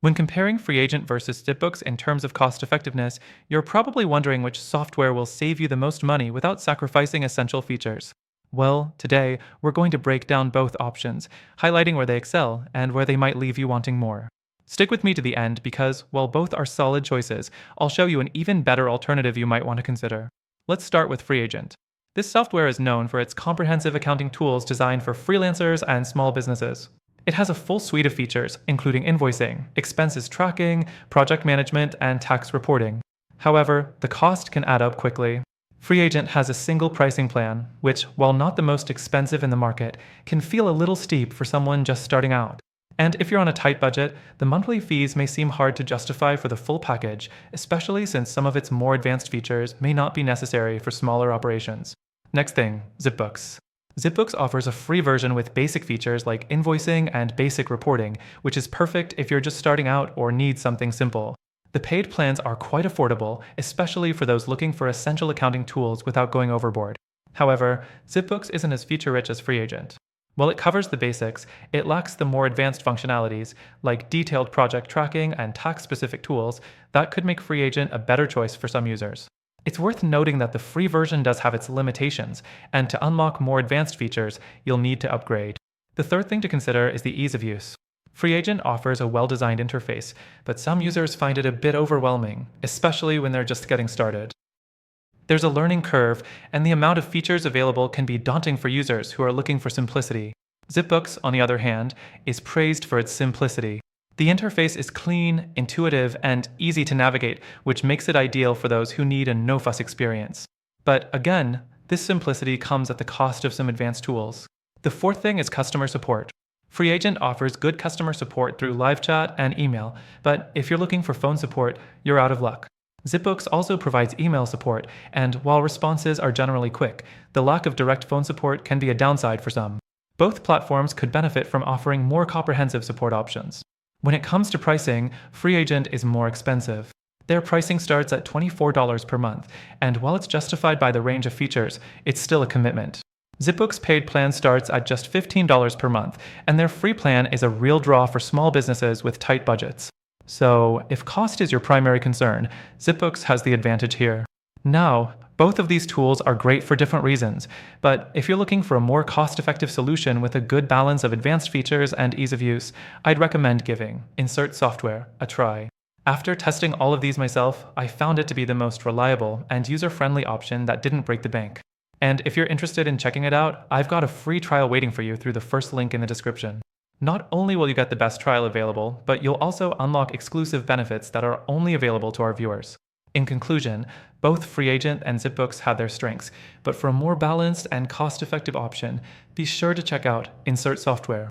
When comparing FreeAgent versus ZipBooks in terms of cost effectiveness, you're probably wondering which software will save you the most money without sacrificing essential features. Well, today, we're going to break down both options, highlighting where they excel and where they might leave you wanting more. Stick with me to the end because, while both are solid choices, I'll show you an even better alternative you might want to consider. Let's start with FreeAgent. This software is known for its comprehensive accounting tools designed for freelancers and small businesses. It has a full suite of features, including invoicing, expenses tracking, project management, and tax reporting. However, the cost can add up quickly. FreeAgent has a single pricing plan, which, while not the most expensive in the market, can feel a little steep for someone just starting out. And if you're on a tight budget, the monthly fees may seem hard to justify for the full package, especially since some of its more advanced features may not be necessary for smaller operations. Next thing, ZipBooks. ZipBooks offers a free version with basic features like invoicing and basic reporting, which is perfect if you're just starting out or need something simple. The paid plans are quite affordable, especially for those looking for essential accounting tools without going overboard. However, ZipBooks isn't as feature-rich as FreeAgent. While it covers the basics, it lacks the more advanced functionalities, like detailed project tracking and tax-specific tools, that could make FreeAgent a better choice for some users. It's worth noting that the free version does have its limitations, and to unlock more advanced features, you'll need to upgrade. The third thing to consider is the ease of use. FreeAgent offers a well-designed interface, but some users find it a bit overwhelming, especially when they're just getting started. There's a learning curve, and the amount of features available can be daunting for users who are looking for simplicity. ZipBooks, on the other hand, is praised for its simplicity. The interface is clean, intuitive, and easy to navigate, which makes it ideal for those who need a no-fuss experience. But again, this simplicity comes at the cost of some advanced tools. The fourth thing is customer support. FreeAgent offers good customer support through live chat and email, but if you're looking for phone support, you're out of luck. ZipBooks also provides email support, and while responses are generally quick, the lack of direct phone support can be a downside for some. Both platforms could benefit from offering more comprehensive support options. When it comes to pricing, FreeAgent is more expensive. Their pricing starts at $24 per month, and while it's justified by the range of features, it's still a commitment. ZipBooks' paid plan starts at just $15 per month, and their free plan is a real draw for small businesses with tight budgets. So, if cost is your primary concern, ZipBooks has the advantage here. Now, both of these tools are great for different reasons, but if you're looking for a more cost-effective solution with a good balance of advanced features and ease of use, I'd recommend giving Insert Software a try. After testing all of these myself, I found it to be the most reliable and user-friendly option that didn't break the bank. And if you're interested in checking it out, I've got a free trial waiting for you through the first link in the description. Not only will you get the best trial available, but you'll also unlock exclusive benefits that are only available to our viewers. In conclusion, both FreeAgent and ZipBooks have their strengths, but for a more balanced and cost-effective option, be sure to check out Insert Software.